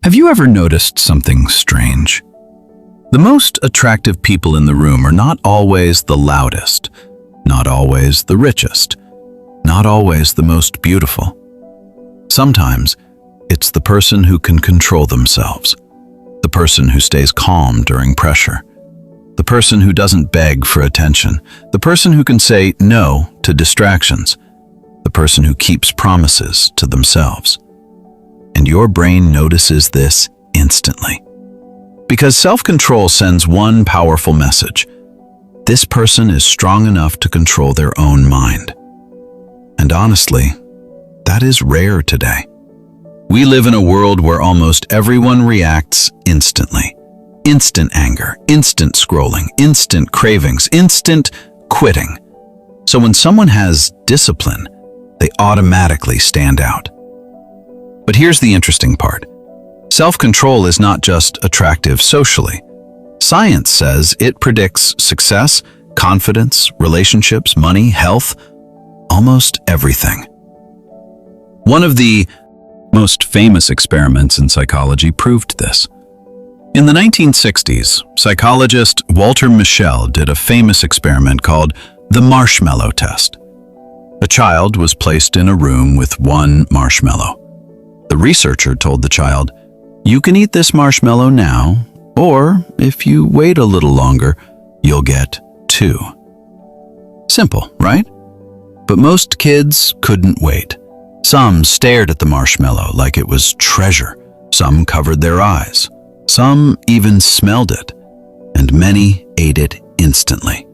Have you ever noticed something strange? The most attractive people in the room are not always the loudest, not always the richest, not always the most beautiful. Sometimes, it's the person who can control themselves, the person who stays calm during pressure, the person who doesn't beg for attention, the person who can say no to distractions, the person who keeps promises to themselves. And your brain notices this instantly. Because self-control sends one powerful message. This person is strong enough to control their own mind. And honestly, that is rare today. We live in a world where almost everyone reacts instantly. Instant anger, instant scrolling, instant cravings, instant quitting. So when someone has discipline, they automatically stand out. But here's the interesting part. Self-control is not just attractive socially. Science says it predicts success, confidence, relationships, money, health, almost everything. One of the most famous experiments in psychology proved this. In the 1960s, psychologist Walter Mischel did a famous experiment called the marshmallow test. A child was placed in a room with one marshmallow. The researcher told the child, "You can eat this marshmallow now, or if you wait a little longer, you'll get 2. Simple, right? But most kids couldn't wait. Some stared at the marshmallow like it was treasure. Some covered their eyes. Some even smelled it. And many ate it instantly.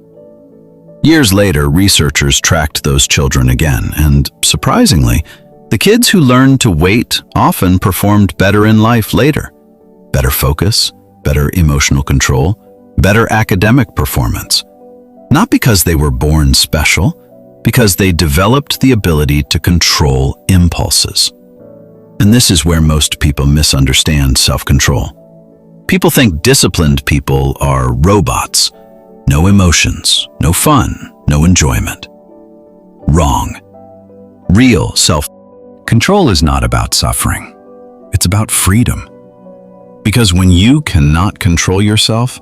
Years later, researchers tracked those children again, and surprisingly, the kids who learned to wait often performed better in life later. Better focus, better emotional control, better academic performance. Not because they were born special, because they developed the ability to control impulses. And this is where most people misunderstand self-control. People think disciplined people are robots. No emotions, no fun, no enjoyment. Wrong. Real self-control is not about suffering. It's about freedom. Because when you cannot control yourself,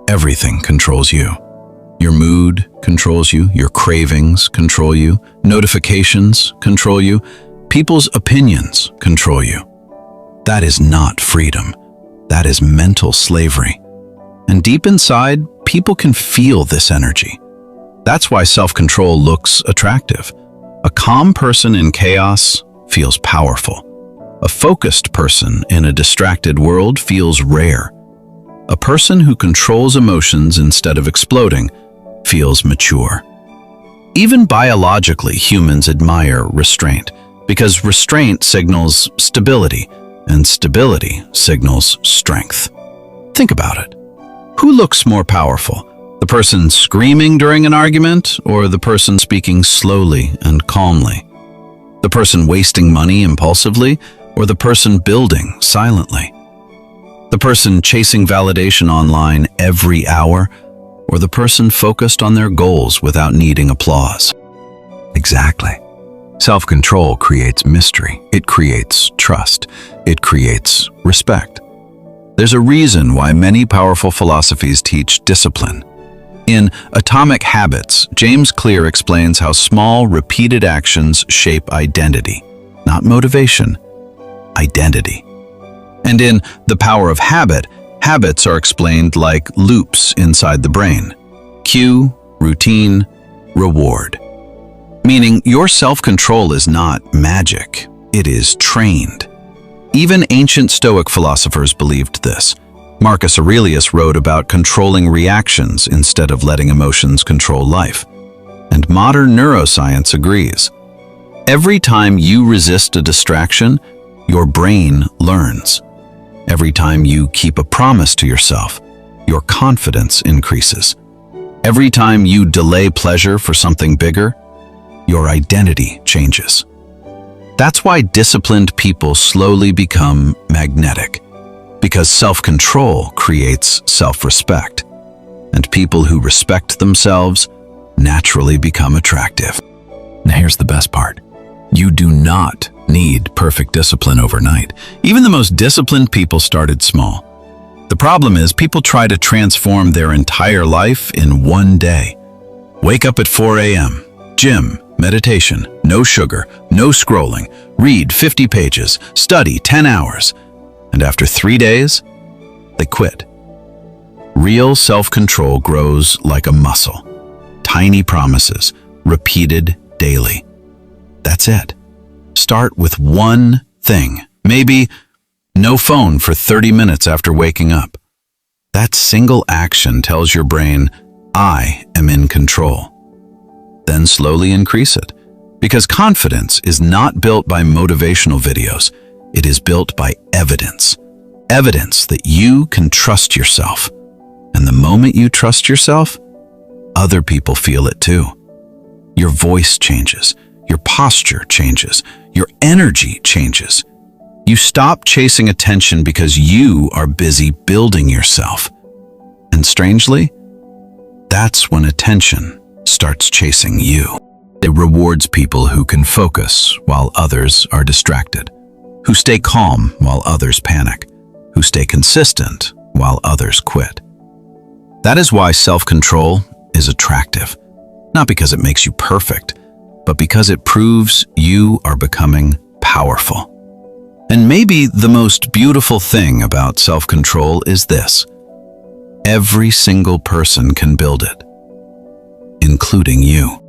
everything controls you. Your mood controls you, your cravings control you, notifications control you, people's opinions control you. That is not freedom. That is mental slavery. And deep inside, people can feel this energy. That's why self-control looks attractive. A calm person in chaos feels powerful. A focused person in a distracted world feels rare. A person who controls emotions instead of exploding feels mature. Even biologically, humans admire restraint because restraint signals stability, and stability signals strength. Think about it. Who looks more powerful? The person screaming during an argument or the person speaking slowly and calmly? The person wasting money impulsively or the person building silently? The person chasing validation online every hour or the person focused on their goals without needing applause? Exactly. Self-control creates mystery. It creates trust. It creates respect. There's a reason why many powerful philosophies teach discipline. In Atomic Habits, James Clear explains how small, repeated actions shape identity, not motivation, identity. And in The Power of Habit, habits are explained like loops inside the brain. Cue, routine, reward. Meaning your self-control is not magic, it is trained. Even ancient Stoic philosophers believed this. Marcus Aurelius wrote about controlling reactions instead of letting emotions control life. And modern neuroscience agrees. Every time you resist a distraction, your brain learns. Every time you keep a promise to yourself, your confidence increases. Every time you delay pleasure for something bigger, your identity changes. That's why disciplined people slowly become magnetic, because self-control creates self-respect, and people who respect themselves naturally become attractive. Now here's the best part. You do not need perfect discipline overnight. Even the most disciplined people started small. The problem is people try to transform their entire life in one day. Wake up at 4 a.m., gym, meditation, no sugar, no scrolling, read 50 pages, study 10 hours, and after 3 days, they quit. Real self-control grows like a muscle. Tiny promises, repeated daily. That's it. Start with one thing. Maybe no phone for 30 minutes after waking up. That single action tells your brain, I am in control. Then slowly increase it. Because confidence is not built by motivational videos. It is built by evidence. Evidence that you can trust yourself. And the moment you trust yourself, other people feel it too. Your voice changes. Your posture changes. Your energy changes. You stop chasing attention because you are busy building yourself. And strangely, that's when attention starts chasing you. It rewards people who can focus while others are distracted, who stay calm while others panic, who stay consistent while others quit. That is why self-control is attractive, not because it makes you perfect, but because it proves you are becoming powerful. And maybe the most beautiful thing about self-control is this: every single person can build it, including you.